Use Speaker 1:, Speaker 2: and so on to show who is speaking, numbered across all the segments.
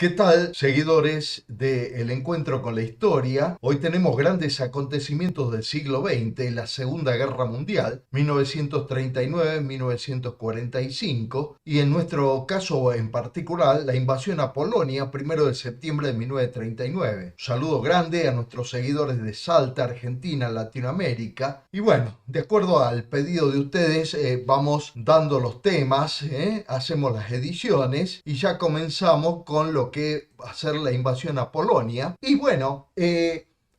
Speaker 1: ¿Qué tal, seguidores de El Encuentro con la Historia? Hoy tenemos grandes acontecimientos del siglo XX, la Segunda Guerra Mundial, 1939-1945, y en nuestro caso en particular, la invasión a Polonia, 1 de septiembre de 1939. Un saludo grande a nuestros seguidores de Salta, Argentina, Latinoamérica. Y bueno, de acuerdo al pedido de ustedes, vamos dando los temas, hacemos las ediciones y ya comenzamos con lo que va a ser la invasión a Polonia. Y bueno,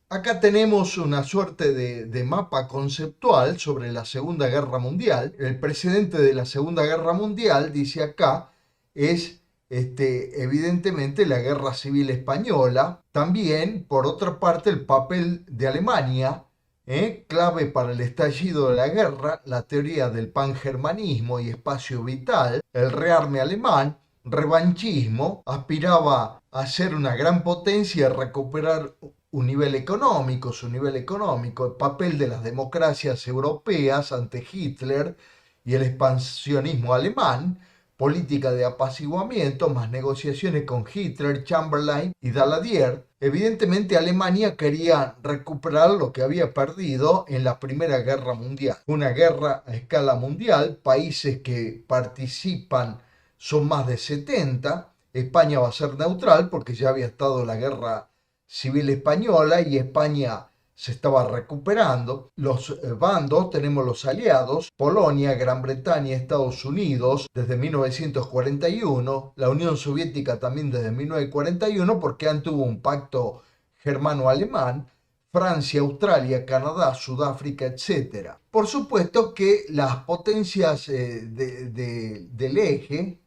Speaker 1: acá tenemos una suerte de mapa conceptual sobre la Segunda Guerra Mundial. El precedente de la Segunda Guerra Mundial, dice acá, es evidentemente la Guerra Civil Española. También, por otra parte, el papel de Alemania, clave para el estallido de la guerra, la teoría del pangermanismo y espacio vital, el rearme alemán, revanchismo, aspiraba a ser una gran potencia y a recuperar su nivel económico, el papel de las democracias europeas ante Hitler y el expansionismo alemán, política de apaciguamiento, más negociaciones con Hitler, Chamberlain y Daladier. Evidentemente Alemania quería recuperar lo que había perdido en la Primera Guerra Mundial. Una guerra a escala mundial, países que participan son más de 70. España va a ser neutral porque ya había estado la Guerra Civil Española y España se estaba recuperando. Los bandos, tenemos los aliados: Polonia, Gran Bretaña, Estados Unidos desde 1941, la Unión Soviética también desde 1941 porque antes hubo un pacto germano-alemán, Francia, Australia, Canadá, Sudáfrica, etc. Por supuesto que las potencias del eje,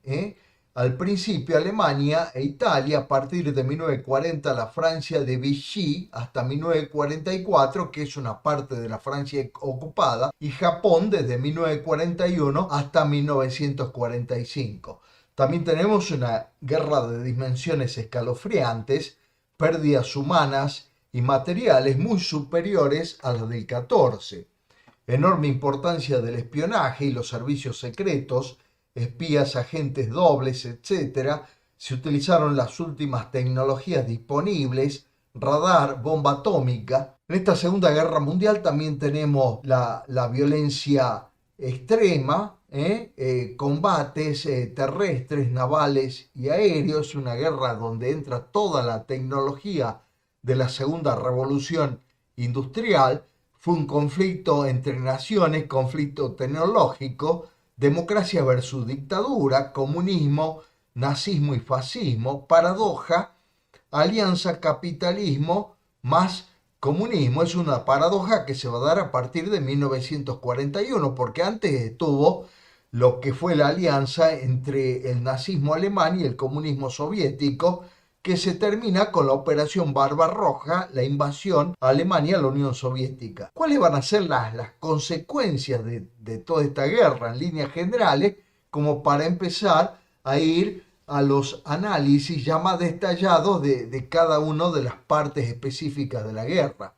Speaker 1: al principio Alemania e Italia, a partir de 1940 la Francia de Vichy hasta 1944, que es una parte de la Francia ocupada, y Japón desde 1941 hasta 1945. También tenemos una guerra de dimensiones escalofriantes, pérdidas humanas y materiales muy superiores a las del 14. Enorme importancia del espionaje y los servicios secretos, espías, agentes dobles, etc. Se utilizaron las últimas tecnologías disponibles, radar, bomba atómica. En esta Segunda Guerra Mundial también tenemos la violencia extrema, combates terrestres, navales y aéreos, una guerra donde entra toda la tecnología de la segunda revolución industrial. Fue un conflicto entre naciones, conflicto tecnológico, democracia versus dictadura, comunismo, nazismo y fascismo, paradoja, alianza capitalismo más comunismo. Es una paradoja que se va a dar a partir de 1941, porque antes estuvo lo que fue la alianza entre el nazismo alemán y el comunismo soviético, que se termina con la Operación Barbarroja, la invasión a Alemania a la Unión Soviética. ¿Cuáles van a ser las consecuencias de toda esta guerra en líneas generales? Como para empezar a ir a los análisis ya más detallados de cada una de las partes específicas de la guerra.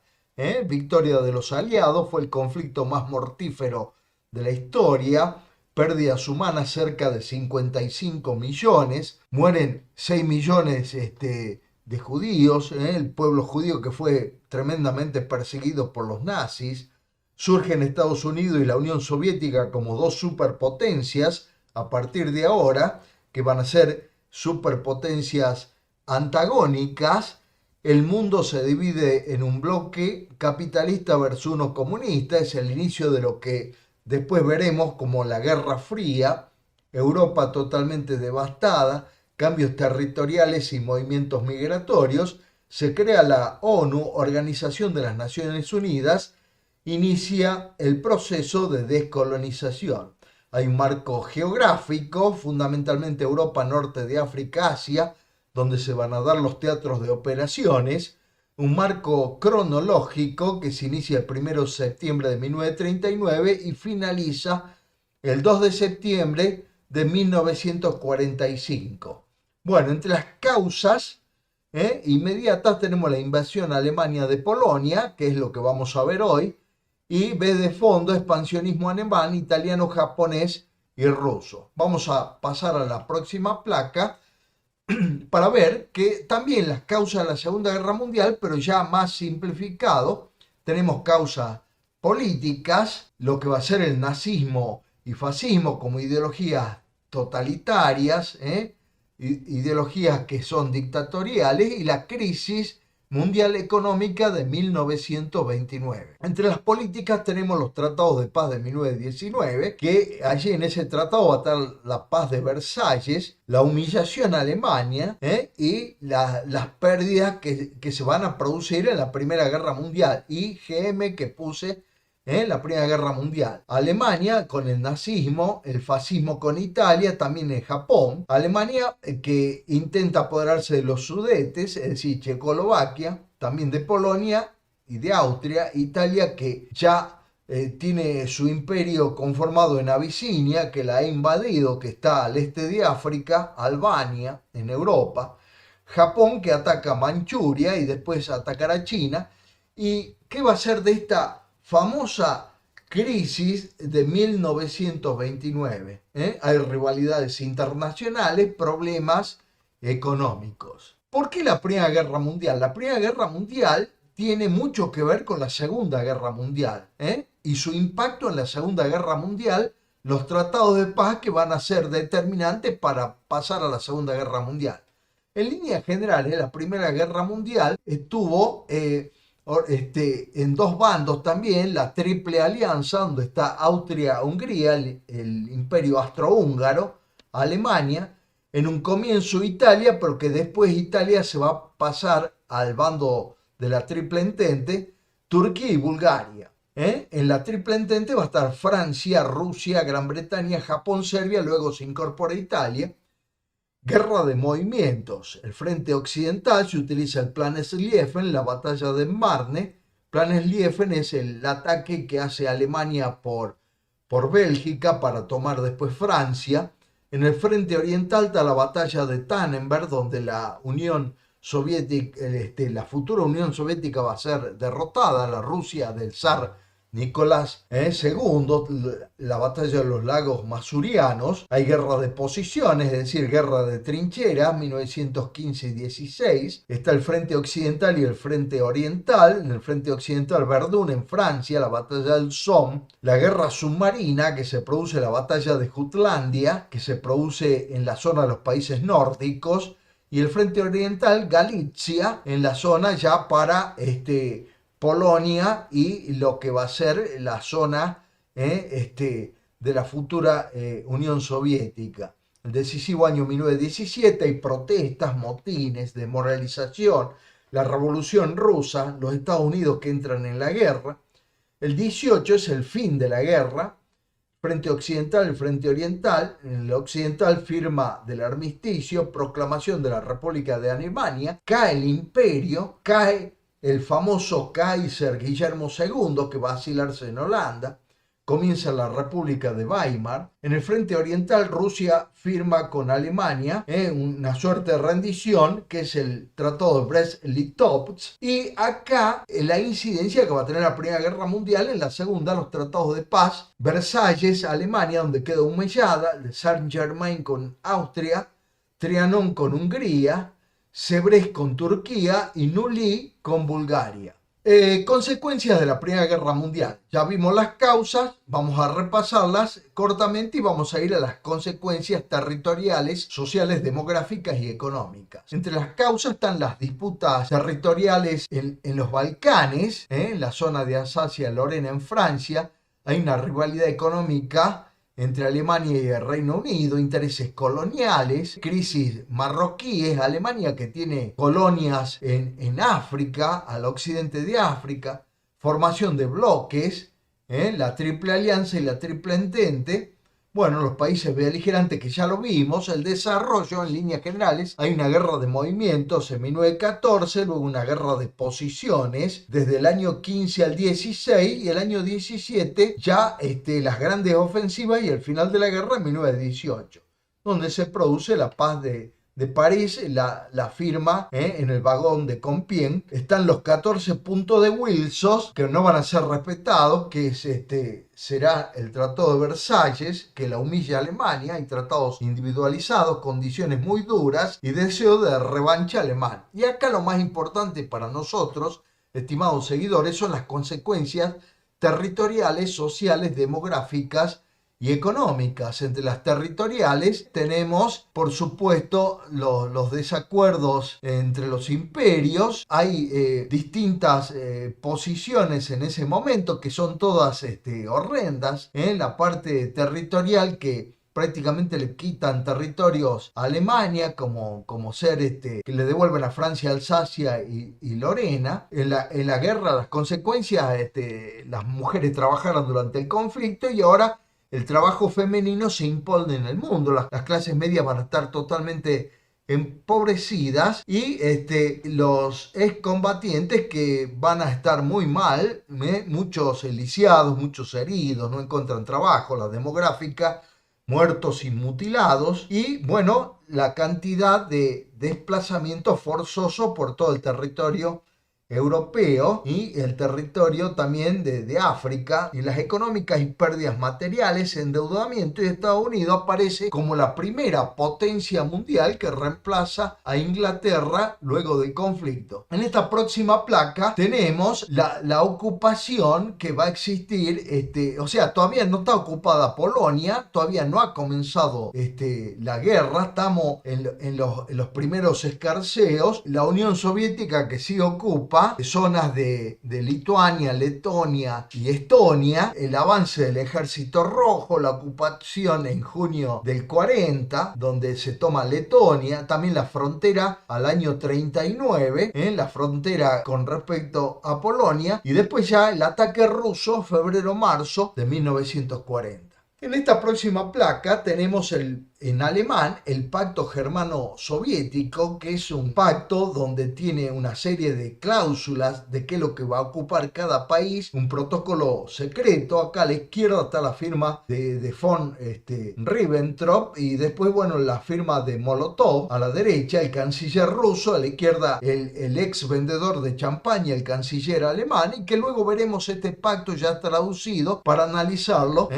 Speaker 1: Victoria de los aliados, fue el conflicto más mortífero de la historia. Pérdidas humanas cerca de 55 millones, mueren 6 millones de judíos, el pueblo judío que fue tremendamente perseguido por los nazis. Surgen Estados Unidos y la Unión Soviética como dos superpotencias a partir de ahora, que van a ser superpotencias antagónicas. El mundo se divide en un bloque capitalista versus uno comunista. Es el inicio de lo que después veremos como la Guerra Fría. Europa totalmente devastada, cambios territoriales y movimientos migratorios. Se crea la ONU, Organización de las Naciones Unidas, inicia el proceso de descolonización. Hay un marco geográfico, fundamentalmente Europa, norte de África, Asia, donde se van a dar los teatros de operaciones. Un marco cronológico que se inicia el 1 de septiembre de 1939 y finaliza el 2 de septiembre de 1945. Bueno, entre las causas inmediatas tenemos la invasión a Alemania de Polonia, que es lo que vamos a ver hoy, y ve de fondo expansionismo alemán, italiano, japonés y ruso. Vamos a pasar a la próxima placa. para ver que también las causas de la Segunda Guerra Mundial, pero ya más simplificado, tenemos causas políticas, lo que va a ser el nazismo y fascismo como ideologías totalitarias, ideologías que son dictatoriales, y la crisis mundial económica de 1929. Entre las políticas tenemos los tratados de paz de 1919, que allí en ese tratado va a estar la paz de Versalles, la humillación a Alemania, y las pérdidas que se van a producir en la Primera Guerra Mundial. Y GM que puse en la Primera Guerra Mundial. Alemania con el nazismo, el fascismo con Italia, también en Japón. Alemania que intenta apoderarse de los Sudetes, es decir, Checoslovaquia, también de Polonia y de Austria. Italia que ya tiene su imperio conformado en Abisinia, que la ha invadido, que está al este de África, Albania, en Europa. Japón que ataca Manchuria y después atacará China. ¿Y qué va a ser de esta famosa crisis de 1929? Hay rivalidades internacionales, problemas económicos. ¿Por qué la Primera Guerra Mundial? La Primera Guerra Mundial tiene mucho que ver con la Segunda Guerra Mundial, y su impacto en la Segunda Guerra Mundial, los tratados de paz que van a ser determinantes para pasar a la Segunda Guerra Mundial. En líneas generales, la Primera Guerra Mundial estuvo en dos bandos también, la Triple Alianza, donde está Austria-Hungría, el imperio austrohúngaro, Alemania, en un comienzo Italia, pero que después Italia se va a pasar al bando de la Triple Entente, Turquía y Bulgaria. En la Triple Entente va a estar Francia, Rusia, Gran Bretaña, Japón, Serbia, luego se incorpora Italia. Guerra de movimientos. El frente occidental se utiliza el Plan Schlieffen, la batalla de Marne. Plan Schlieffen es el ataque que hace Alemania por Bélgica para tomar después Francia. En el frente oriental está la batalla de Tannenberg, donde la Unión Soviética, la futura Unión Soviética va a ser derrotada, la Rusia del zar Nicolás II, la batalla de los lagos masurianos. Hay guerra de posiciones, es decir, guerra de trincheras, 1915 y 16. Está el frente occidental y el frente oriental. En el frente occidental, Verdún en Francia, la batalla del Somme. La guerra submarina, que se produce, la batalla de Jutlandia, que se produce en la zona de los países nórdicos. Y el frente oriental, Galicia, en la zona ya para Polonia y lo que va a ser la zona de la futura Unión Soviética. El decisivo año 1917 hay protestas, motines, desmoralización, la revolución rusa, los Estados Unidos que entran en la guerra. El 18 es el fin de la guerra, frente occidental y frente oriental. En el occidental, firma del armisticio, proclamación de la República de Alemania, cae el imperio, cae el famoso Kaiser Guillermo II, que va a asilarse en Holanda, comienza la República de Weimar. En el frente oriental, Rusia firma con Alemania una suerte de rendición, que es el Tratado de Brest-Litovsk. Y acá la incidencia que va a tener la Primera Guerra Mundial en la Segunda, los tratados de paz. Versalles, Alemania, donde queda humillada, Saint-Germain con Austria, Trianon con Hungría, Sebrest con Turquía y Nully con Bulgaria. Consecuencias de la Primera Guerra Mundial. Ya vimos las causas, vamos a repasarlas cortamente y vamos a ir a las consecuencias territoriales, sociales, demográficas y económicas. Entre las causas están las disputas territoriales en los Balcanes, en la zona de Alsacia-Lorena en Francia. Hay una rivalidad económica entre Alemania y el Reino Unido, intereses coloniales, crisis marroquíes, Alemania que tiene colonias en África, al occidente de África, formación de bloques, la Triple Alianza y la Triple Entente. Bueno, los países beligerantes que ya lo vimos, el desarrollo en líneas generales, hay una guerra de movimientos en 1914, luego una guerra de posiciones desde el año 15 al 16 y el año 17 ya las grandes ofensivas y el final de la guerra en 1918, donde se produce la paz de de París, la firma en el vagón de Compiègne. Están los 14 puntos de Wilson que no van a ser respetados, que es será el Tratado de Versalles, que la humilla a Alemania, y tratados individualizados, condiciones muy duras y deseo de revancha alemán. Y acá lo más importante para nosotros, estimados seguidores, son las consecuencias territoriales, sociales, demográficas y económicas. Entre las territoriales tenemos, por supuesto, los desacuerdos entre los imperios. Hay distintas posiciones en ese momento que son todas horrendas. En la parte territorial, que prácticamente le quitan territorios a Alemania, como ser que le devuelven a Francia, Alsacia y Lorena. En la guerra, las consecuencias, las mujeres trabajaron durante el conflicto y ahora el trabajo femenino se impone en el mundo. Las clases medias van a estar totalmente empobrecidas y los excombatientes que van a estar muy mal, muchos lisiados, muchos heridos, no encuentran trabajo, la demográfica, muertos y mutilados, y bueno, la cantidad de desplazamiento forzoso por todo el territorio europeo y el territorio también de África, y las económicas y pérdidas materiales, endeudamiento, y Estados Unidos aparece como la primera potencia mundial que reemplaza a Inglaterra luego del conflicto. En esta próxima placa tenemos la ocupación que va a existir, o sea, todavía no está ocupada Polonia, todavía no ha comenzado la guerra, estamos en los primeros escarceos. La Unión Soviética, que sí ocupa zonas de Lituania, Letonia y Estonia, el avance del Ejército Rojo, la ocupación en junio del 40, donde se toma Letonia, también la frontera al año 39, la frontera con respecto a Polonia, y después ya el ataque ruso, febrero-marzo de 1940. En esta próxima placa tenemos en alemán el Pacto Germano-Soviético, que es un pacto donde tiene una serie de cláusulas de qué es lo que va a ocupar cada país, un protocolo secreto. Acá a la izquierda está la firma de von Ribbentrop, y después, bueno, la firma de Molotov. A la derecha el canciller ruso, a la izquierda el ex vendedor de champaña, el canciller alemán, y que luego veremos este pacto ya traducido para analizarlo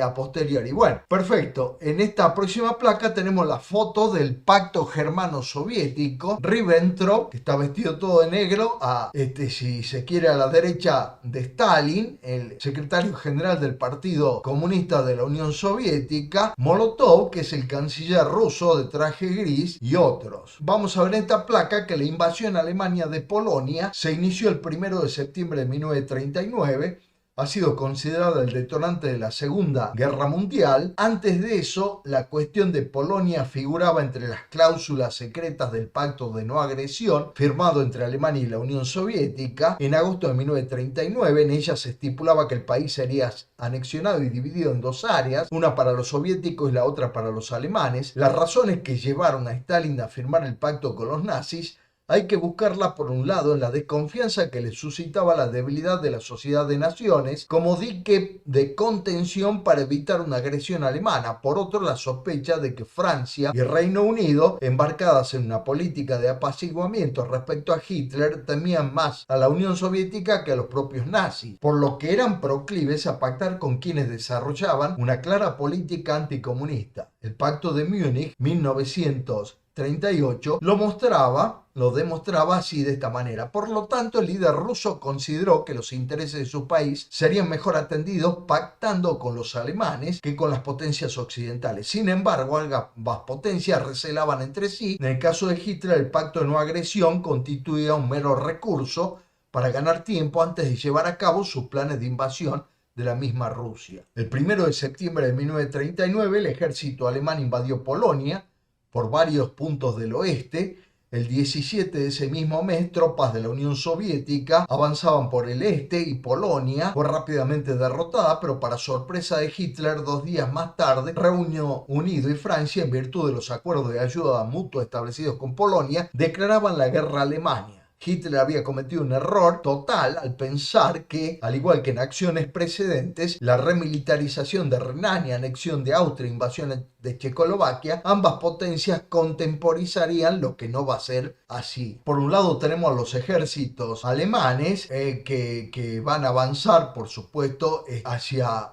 Speaker 1: a posteriori. Bueno, perfecto. En esta próxima placa tenemos la foto del Pacto Germano-Soviético. Ribbentrop, que está vestido todo de negro, si se quiere, a la derecha de Stalin, el secretario general del Partido Comunista de la Unión Soviética. Molotov, que es el canciller ruso de traje gris, y otros. Vamos a ver en esta placa que la invasión a Alemania de Polonia se inició el 1 de septiembre de 1939. Ha sido considerada el detonante de la Segunda Guerra Mundial. Antes de eso, la cuestión de Polonia figuraba entre las cláusulas secretas del Pacto de No Agresión, firmado entre Alemania y la Unión Soviética en agosto de 1939. En ella se estipulaba que el país sería anexionado y dividido en dos áreas, una para los soviéticos y la otra para los alemanes. Las razones que llevaron a Stalin a firmar el pacto con los nazis hay que buscarla, por un lado, en la desconfianza que le suscitaba la debilidad de la sociedad de naciones como dique de contención para evitar una agresión alemana. Por otro, la sospecha de que Francia y Reino Unido, embarcadas en una política de apaciguamiento respecto a Hitler, temían más a la Unión Soviética que a los propios nazis, por lo que eran proclives a pactar con quienes desarrollaban una clara política anticomunista. El Pacto de Múnich, 1938, lo demostraba así, de esta manera. Por lo tanto, el líder ruso consideró que los intereses de su país serían mejor atendidos pactando con los alemanes que con las potencias occidentales. Sin embargo, ambas potencias recelaban entre sí. En el caso de Hitler, el pacto de no agresión constituía un mero recurso para ganar tiempo antes de llevar a cabo sus planes de invasión de la misma Rusia. El 1 de septiembre de 1939, el ejército alemán invadió Polonia por varios puntos del oeste. El 17 de ese mismo mes, tropas de la Unión Soviética avanzaban por el este y Polonia fue rápidamente derrotada, pero para sorpresa de Hitler, 2 días más tarde, Reino Unido y Francia, en virtud de los acuerdos de ayuda mutua establecidos con Polonia, declaraban la guerra a Alemania. Hitler había cometido un error total al pensar que, al igual que en acciones precedentes, la remilitarización de Renania, anexión de Austria, invasión de Checoslovaquia, ambas potencias contemporizarían lo que no va a ser así. Por un lado tenemos a los ejércitos alemanes que van a avanzar, por supuesto, hacia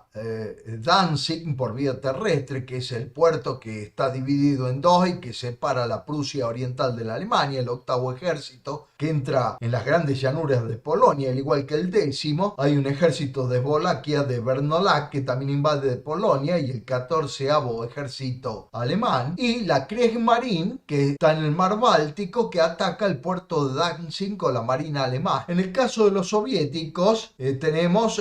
Speaker 1: Danzig por vía terrestre, que es el puerto que está dividido en dos y que separa la Prusia oriental de la Alemania, el octavo ejército, que entra en las grandes llanuras de Polonia, al igual que el 10º. Hay un ejército de Eslovaquia, de Bernolac, que también invade Polonia, y el 14º ejército alemán, y la Kriegsmarine, que está en el mar Báltico, que ataca el puerto de Danzig con la marina alemana. En el caso de los soviéticos, tenemos,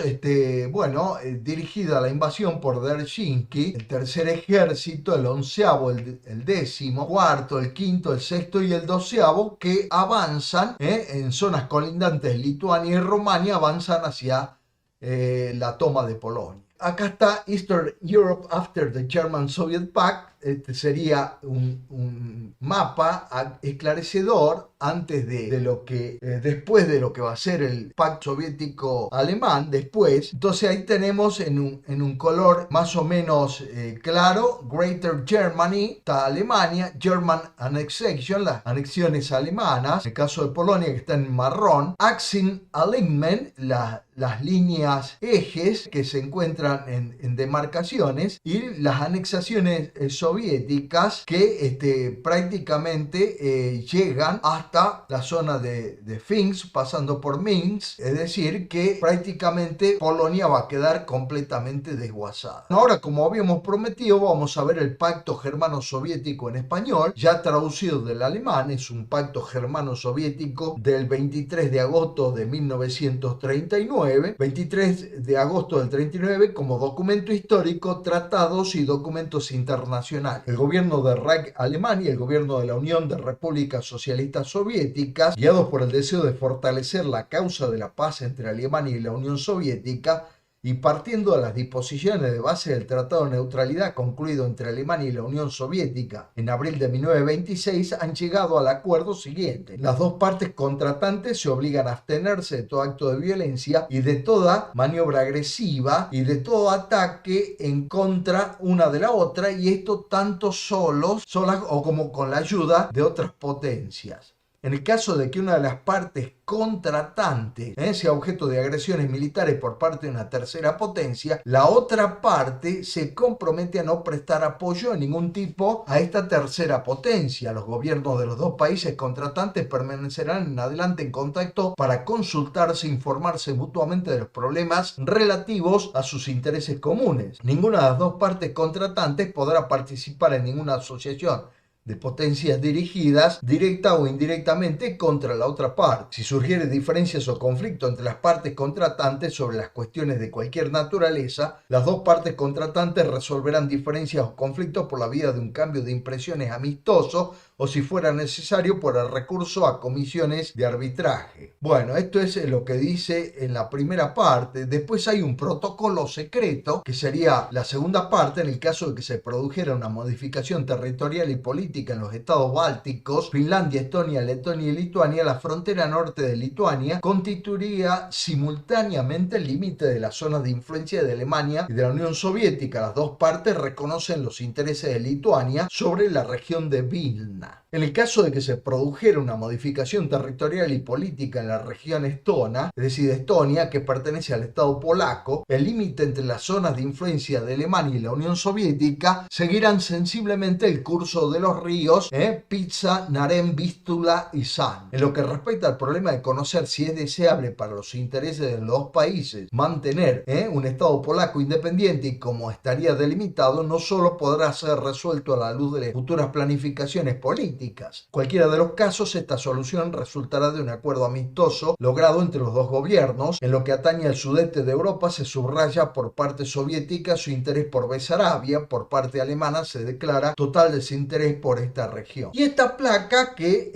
Speaker 1: dirigida la invasión por Dzerzhinsky, el tercer ejército, el 11º, el 10º, cuarto, el quinto, el sexto y el 12º, que avanzan en zonas colindantes de Lituania y Rumania, avanzan hacia la toma de Polonia. Acá está Eastern Europe after the German-Soviet Pact. Este sería un mapa esclarecedor antes de lo que, después de lo que va a ser el pacto soviético-alemán, después. Entonces ahí tenemos en un color más o menos claro, Greater Germany, está Alemania, German Annexation, las anexiones alemanas, en el caso de Polonia que está en marrón, Axis Alignment, las líneas ejes que se encuentran en demarcaciones, y las anexaciones soviéticas que prácticamente llegan hasta la zona de Finsk, pasando por Minsk, es decir, que prácticamente Polonia va a quedar completamente desguazada. Ahora, como habíamos prometido, vamos a ver el pacto germano-soviético en español, ya traducido del alemán. Es un pacto germano-soviético del 23 de agosto de 1939, 23 de agosto del 39, como documento histórico, tratados y documentos internacionales. El gobierno del Reich alemán y el gobierno de la Unión de Repúblicas Socialistas Soviéticas, guiados por el deseo de fortalecer la causa de la paz entre Alemania y la Unión Soviética, y partiendo de las disposiciones de base del Tratado de Neutralidad concluido entre Alemania y la Unión Soviética en abril de 1926, han llegado al acuerdo siguiente. Las dos partes contratantes se obligan a abstenerse de todo acto de violencia y de toda maniobra agresiva y de todo ataque en contra una de la otra, y esto tanto solas o como con la ayuda de otras potencias. En el caso de que una de las partes contratantes sea objeto de agresiones militares por parte de una tercera potencia, la otra parte se compromete a no prestar apoyo de ningún tipo a esta tercera potencia. Los gobiernos de los dos países contratantes permanecerán en adelante en contacto para consultarse e informarse mutuamente de los problemas relativos a sus intereses comunes. Ninguna de las dos partes contratantes podrá participar en ninguna asociación de potencias dirigidas directa o indirectamente contra la otra parte. Si surgieren diferencias o conflictos entre las partes contratantes sobre las cuestiones de cualquier naturaleza, las dos partes contratantes resolverán diferencias o conflictos por la vía de un cambio de impresiones amistoso, o si fuera necesario por el recurso a comisiones de arbitraje. Bueno, esto es lo que dice en la primera parte. Después hay un protocolo secreto, que sería la segunda parte, en el caso de que se produjera una modificación territorial y política en los estados bálticos, Finlandia, Estonia, Letonia y Lituania. La frontera norte de Lituania constituiría simultáneamente el límite de las zonas de influencia de Alemania y de la Unión Soviética. Las dos partes reconocen los intereses de Lituania sobre la región de Vilna. En el caso de que se produjera una modificación territorial y política en la región estona, es decir, Estonia, que pertenece al Estado polaco, el límite entre las zonas de influencia de Alemania y la Unión Soviética seguirán sensiblemente el curso de los ríos Pitza, Narem, Vístula y San. En lo que respecta al problema de conocer si es deseable para los intereses de los dos países mantener un Estado polaco independiente y cómo estaría delimitado, no solo podrá ser resuelto a la luz de las futuras planificaciones políticas. Cualquiera de los casos, esta solución resultará de un acuerdo amistoso logrado entre los dos gobiernos. En lo que atañe al sudeste de Europa, se subraya por parte soviética su interés por Besarabia, por parte alemana se declara total desinterés por esta región. Y esta placa que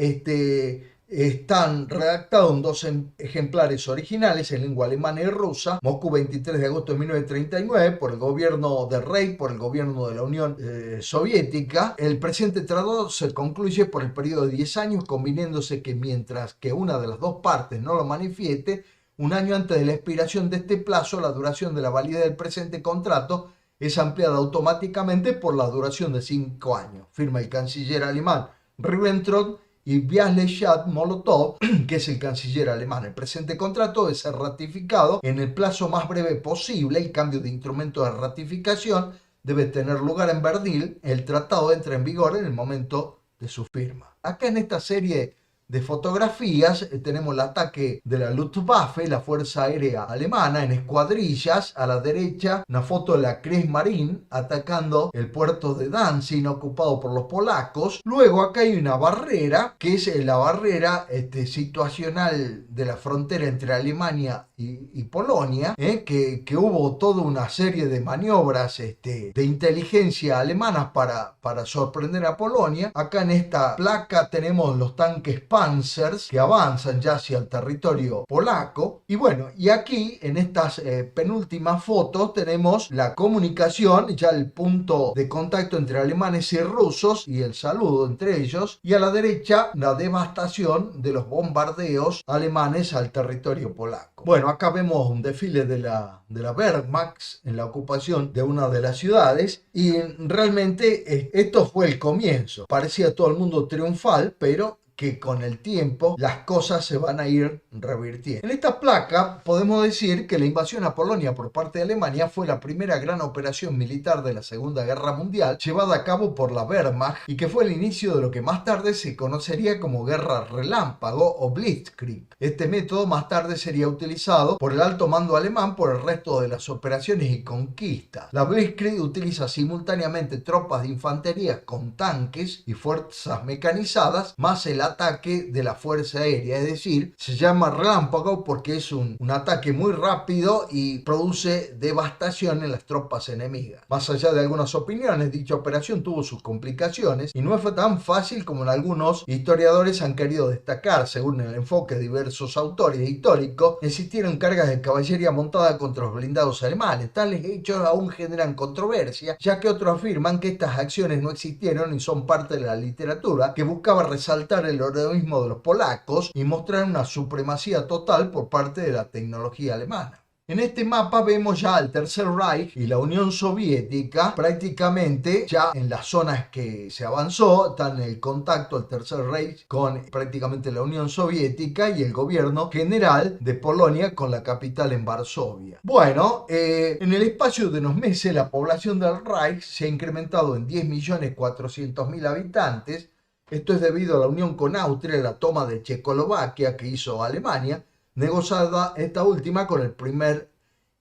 Speaker 1: están redactados en dos ejemplares originales en lengua alemana y rusa, Moscú, 23 de agosto de 1939, por el gobierno del rey, por el gobierno de la Unión Soviética. El presente tratado se concluye por el periodo de 10 años, conviniéndose que mientras que una de las dos partes no lo manifieste, un año antes de la expiración de este plazo, la duración de la validez del presente contrato es ampliada automáticamente por la duración de 5 años, firma el canciller alemán Ribbentrop y Bialyschaft-Molotov, que es el canciller alemán. El presente contrato debe ser ratificado en el plazo más breve posible. El cambio de instrumento de ratificación debe tener lugar en Berlín. El tratado entra en vigor en el momento de su firma. Acá en esta serie de fotografías tenemos el ataque de la Luftwaffe, la Fuerza Aérea Alemana, en escuadrillas. A la derecha una foto de la Kriegsmarine atacando el puerto de Danzig ocupado por los polacos. Luego acá hay una barrera que es la barrera situacional de la frontera entre Alemania y Polonia, que hubo toda una serie de maniobras de inteligencia alemanas para sorprender a Polonia. Acá en esta placa tenemos los tanques Panzers que avanzan ya hacia el territorio polaco. Y bueno, y aquí en estas penúltimas fotos tenemos la comunicación, ya el punto de contacto entre alemanes y rusos y el saludo entre ellos. Y a la derecha la devastación de los bombardeos alemanes al territorio polaco. Bueno, acá vemos un desfile de la Wehrmacht en la ocupación de una de las ciudades y realmente esto fue el comienzo. Parecía todo el mundo triunfal, pero que con el tiempo las cosas se van a ir revirtiendo. En esta placa podemos decir que la invasión a Polonia por parte de Alemania fue la primera gran operación militar de la Segunda Guerra Mundial llevada a cabo por la Wehrmacht y que fue el inicio de lo que más tarde se conocería como Guerra Relámpago o Blitzkrieg. Este método más tarde sería utilizado por el alto mando alemán por el resto de las operaciones y conquistas. La Blitzkrieg utiliza simultáneamente tropas de infantería con tanques y fuerzas mecanizadas más el ataque de la Fuerza Aérea, es decir, se llama relámpago porque es un ataque muy rápido y produce devastación en las tropas enemigas. Más allá de algunas opiniones, dicha operación tuvo sus complicaciones y no fue tan fácil como algunos historiadores han querido destacar. Según el enfoque de diversos autores históricos, existieron cargas de caballería montada contra los blindados alemanes. Tales hechos aún generan controversia, ya que otros afirman que estas acciones no existieron y son parte de la literatura que buscaba resaltar el heroísmo de los polacos y mostrar una supremacía total por parte de la tecnología alemana. En este mapa vemos ya el Tercer Reich y la Unión Soviética prácticamente ya en las zonas que se avanzó. Está en el contacto el Tercer Reich con prácticamente la Unión Soviética y el gobierno general de Polonia con la capital en Varsovia. Bueno, en el espacio de unos meses la población del Reich se ha incrementado en 10.400.000 habitantes. Esto es debido a la unión con Austria y la toma de Checoslovaquia que hizo Alemania, negociada esta última con el premier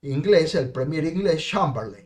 Speaker 1: inglés Chamberlain.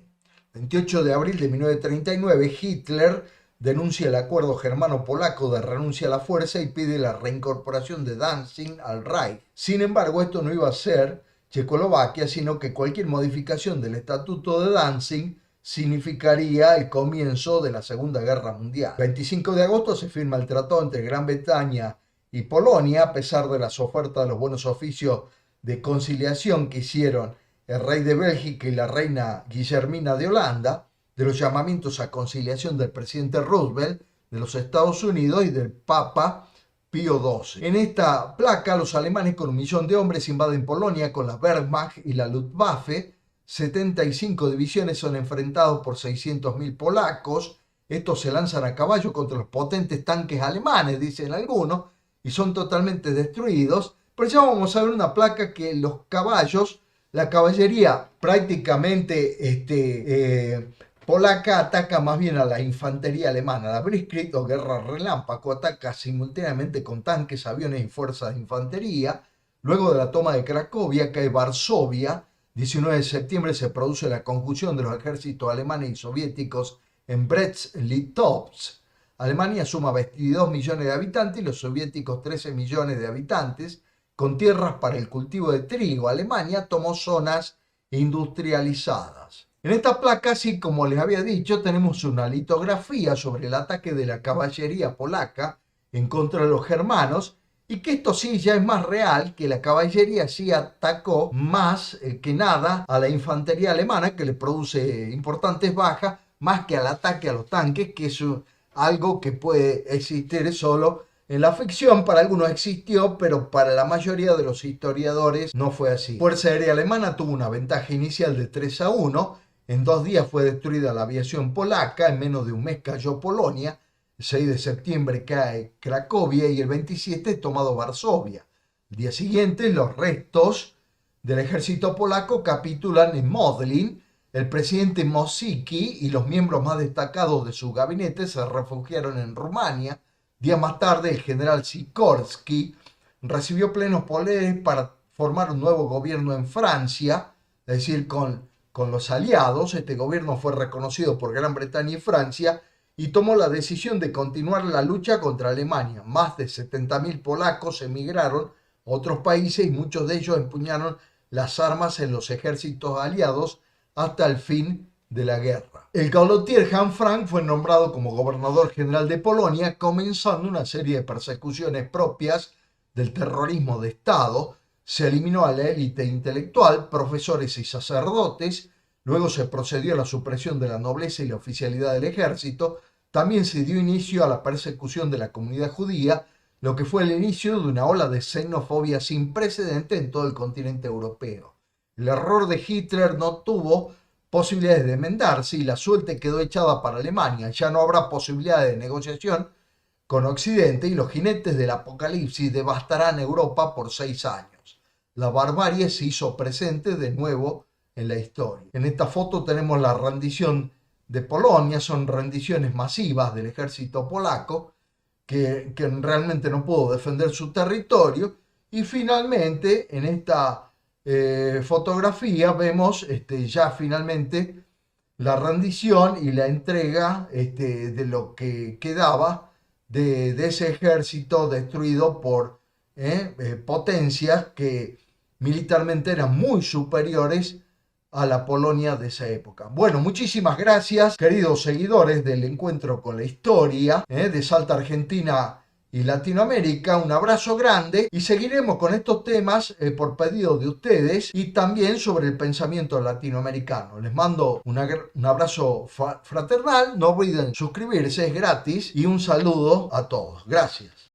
Speaker 1: El 28 de abril de 1939, Hitler denuncia el acuerdo germano-polaco de renuncia a la fuerza y pide la reincorporación de Danzig al Reich. Sin embargo, esto no iba a ser Checoslovaquia, sino que cualquier modificación del estatuto de Danzig significaría el comienzo de la Segunda Guerra Mundial. El 25 de agosto se firma el tratado entre Gran Bretaña y Polonia, a pesar de las ofertas de los buenos oficios de conciliación que hicieron el rey de Bélgica y la reina Guillermina de Holanda, de los llamamientos a conciliación del presidente Roosevelt de los Estados Unidos y del Papa Pío XII. En esta placa, los alemanes con 1 millón de hombres invaden Polonia con la Wehrmacht y la Luftwaffe. 75 divisiones son enfrentados por 600.000 polacos. Estos se lanzan a caballo contra los potentes tanques alemanes, dicen algunos, y son totalmente destruidos. Pero ya vamos a ver una placa que los caballos, la caballería prácticamente polaca ataca más bien a la infantería alemana. La Blitzkrieg o Guerra Relámpago ataca simultáneamente con tanques, aviones y fuerzas de infantería. Luego de la toma de Cracovia cae Varsovia. 19 de septiembre se produce la conjunción de los ejércitos alemanes y soviéticos en Brest-Litovsk. Alemania suma 22 millones de habitantes y los soviéticos 13 millones de habitantes, con tierras para el cultivo de trigo. Alemania tomó zonas industrializadas. En esta placa, así como les había dicho, tenemos una litografía sobre el ataque de la caballería polaca en contra de los germanos, y que esto sí ya es más real, que la caballería sí atacó más que nada a la infantería alemana, que le produce importantes bajas, más que al ataque a los tanques, que es algo que puede existir solo en la ficción. Para algunos existió, pero para la mayoría de los historiadores no fue así. La Fuerza Aérea Alemana tuvo una ventaja inicial de 3-1 En 2 días fue destruida la aviación polaca, en menos de un mes cayó Polonia, el 6 de septiembre cae Cracovia y el 27 es tomado Varsovia. El día siguiente los restos del ejército polaco capitulan en Modlin. El presidente Mościcki y los miembros más destacados de su gabinete se refugiaron en Rumania. Días más tarde el general Sikorski recibió plenos poderes para formar un nuevo gobierno en Francia, es decir, con los aliados. Este gobierno fue reconocido por Gran Bretaña y Francia y tomó la decisión de continuar la lucha contra Alemania. Más de 70.000 polacos emigraron a otros países y muchos de ellos empuñaron las armas en los ejércitos aliados hasta el fin de la guerra. El gauleiter Hans Frank fue nombrado como gobernador general de Polonia, comenzando una serie de persecuciones propias del terrorismo de Estado. Se eliminó a la élite intelectual, profesores y sacerdotes. Luego se procedió a la supresión de la nobleza y la oficialidad del ejército. También se dio inicio a la persecución de la comunidad judía, lo que fue el inicio de una ola de xenofobia sin precedente en todo el continente europeo. El error de Hitler no tuvo posibilidades de enmendarse y la suerte quedó echada para Alemania. Ya no habrá posibilidades de negociación con Occidente y los jinetes del apocalipsis devastarán Europa por 6 años. La barbarie se hizo presente de nuevo en la historia. En esta foto tenemos la rendición de Polonia, son rendiciones masivas del ejército polaco que realmente no pudo defender su territorio, y finalmente en esta fotografía vemos ya finalmente la rendición y la entrega de lo que quedaba de ese ejército destruido por potencias que militarmente eran muy superiores a la Polonia de esa época. Bueno, muchísimas gracias, queridos seguidores del Encuentro con la Historia de Salta, Argentina y Latinoamérica. Un abrazo grande y seguiremos con estos temas por pedido de ustedes y también sobre el pensamiento latinoamericano. Les mando un abrazo fraternal, no olviden suscribirse, es gratis, y un saludo a todos. Gracias.